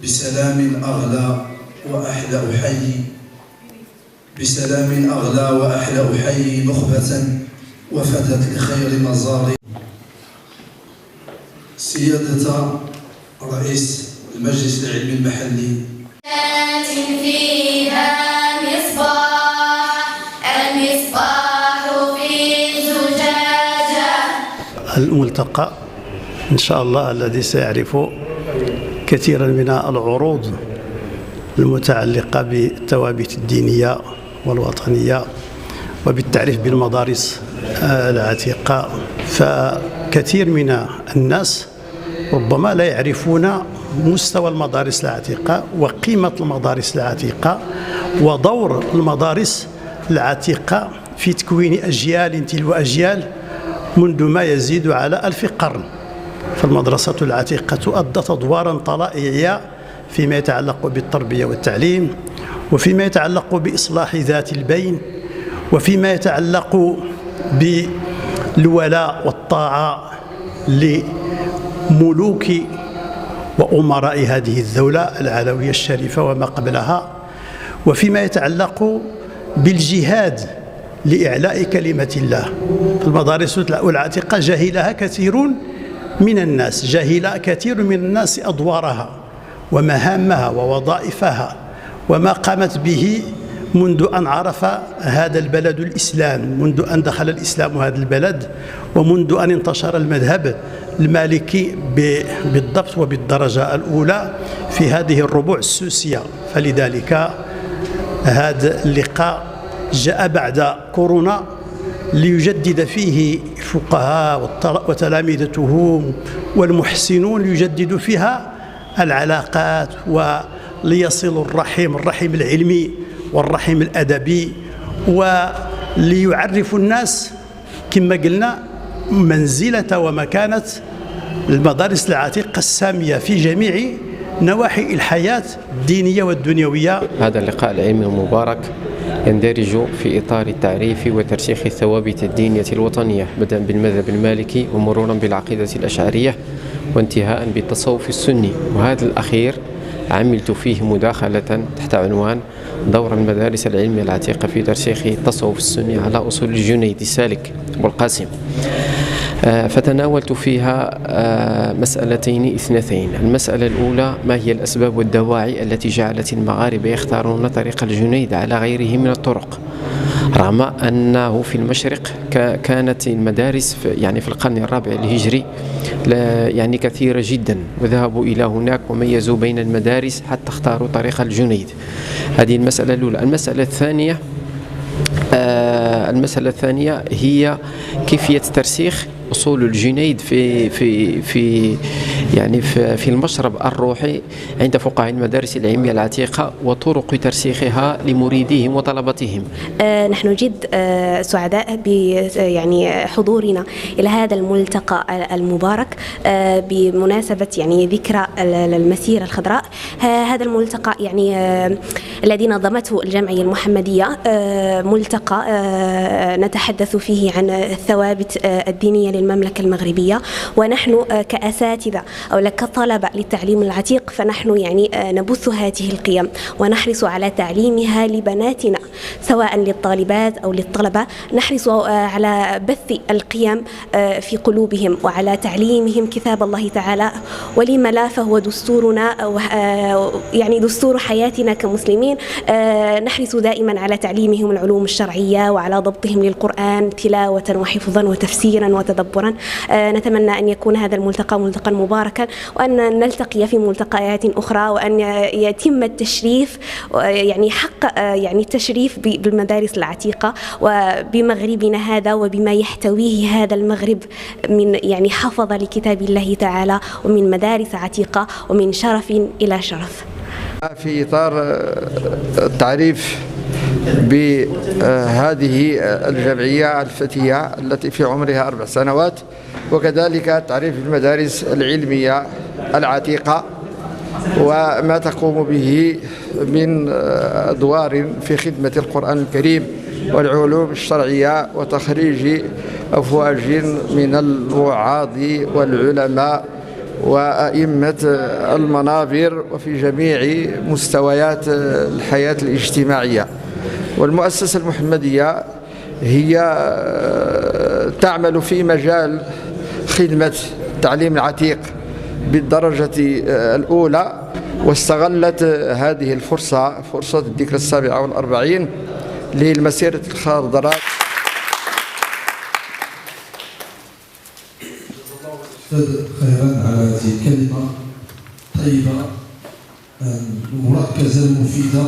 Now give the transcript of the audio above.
بسلام أغلى وأحلى أحيي بسلام أغلى وأحلى أحيي نخبة وفتت لخير مزار سيادة رئيس المجلس العلمي المحلي فيها المصباح في زجاجة. الملتقى إن شاء الله الذي سيعرف كثيرا من العروض المتعلقة بالثوابت الدينية والوطنية وبالتعريف بالمدارس العتيقة. فكثير من الناس ربما لا يعرفون مستوى المدارس العتيقة وقيمة المدارس العتيقة ودور المدارس العتيقة في تكوين أجيال تلو أجيال منذ ما يزيد على 1000 قرن. فالمدرسة العتيقة أدت أدوارا طلائعية فيما يتعلق بالتربية والتعليم، وفيما يتعلق بإصلاح ذات البين، وفيما يتعلق بالولاء والطاعة لملوك وأمراء هذه الدولة العلوية الشريفة وما قبلها، وفيما يتعلق بالجهاد لإعلاء كلمة الله. المدارس العتيقة جهلها كثير من الناس، جهل كثير من الناس أدوارها ومهامها ووظائفها وما قامت به منذ أن عرف هذا البلد الإسلام، منذ أن دخل الإسلام هذا البلد، ومنذ أن انتشر المذهب المالكي بالضبط وبالدرجة الأولى في هذه الربوع السوسية. فلذلك هذا اللقاء جاء بعد كورونا ليجدد فيه الفقهاء وتلامذتهم والمحسنون، ليجددوا فيها العلاقات وليصلوا الرحم العلمي والرحم الأدبي، وليعرفوا الناس كما قلنا منزلة ومكانة المدارس العتيقة السامية في جميع نواحي الحياة الدينية والدنيوية. هذا اللقاء العلمي المبارك يندرج في إطار التعريف وترسيخ الثوابت الدينية الوطنية، بدءا بالمذهب المالكي ومرورا بالعقيدة الأشعرية وانتهاء بالتصوف السني. وهذا الأخير عملت فيه مداخلة تحت عنوان دور المدارس العلمية العتيقة في ترسيخ التصوف السني على أصول الجنيد السالك والقاسم. فتناولت فيها مسألتين اثنتين. المسألة الأولى: ما هي الأسباب والدواعي التي جعلت المغاربة يختارون طريق الجنيد على غيره من الطرق، رغم أنه في المشرق كانت المدارس في القرن الرابع الهجري كثيرة جدا، وذهبوا إلى هناك وميزوا بين المدارس حتى اختاروا طريق الجنيد. هذه المسألة الأولى. المسألة الثانية هي كيفية ترسيخ أصول الجنيد في المشرب الروحي عند فقهاء المدارس العلمية العتيقة وطرق ترسيخها لمريديهم وطلبتهم. نحن جد سعداء بحضورنا إلى هذا الملتقى المبارك بمناسبة ذكرى المسيرة الخضراء. هذا الملتقى الذي نظمته الجمعية المحمدية، ملتقى نتحدث فيه عن الثوابت الدينية للمملكة المغربية. ونحن كأساتذة أو كطلبة للتعليم العتيق فنحن نبث هذه القيم ونحرص على تعليمها لبناتنا، سواء للطالبات أو للطلبة. نحرص على بث القيم في قلوبهم وعلى تعليمهم كتاب الله تعالى، ولم لا فهو دستورنا دستور حياتنا كمسلمين. نحرص دائما على تعليمهم العلوم الشرعية وعلى ضبطهم للقرآن تلاوة وحفظا وتفسيرا وتدبرا. نتمنى أن يكون هذا الملتقى ملتقى مباركا، وأن نلتقي في ملتقيات أخرى، وأن يتم التشريف حق التشريف بالمدارس العتيقة وبمغربنا هذا وبما يحتويه هذا المغرب من حفظ لكتاب الله تعالى ومن مدارس عتيقة ومن شرف إلى شرف. في إطار التعريف بهذه الجمعية الفتية التي في عمرها 4 سنوات، وكذلك تعريف المدارس العلمية العتيقة وما تقوم به من أدوار في خدمة القرآن الكريم والعلوم الشرعية وتخريج أفواج من الوعاظ والعلماء وأئمة المنابر وفي جميع مستويات الحياة الاجتماعية. والمؤسسة المحمدية هي تعمل في مجال خدمة التعليم العتيق بالدرجة الأولى، واستغلت هذه الفرصة، فرصة الذكرى 47 للمسيرة الخضراء. خيرا على هذه الكلمة طيبة مركزة مفيدة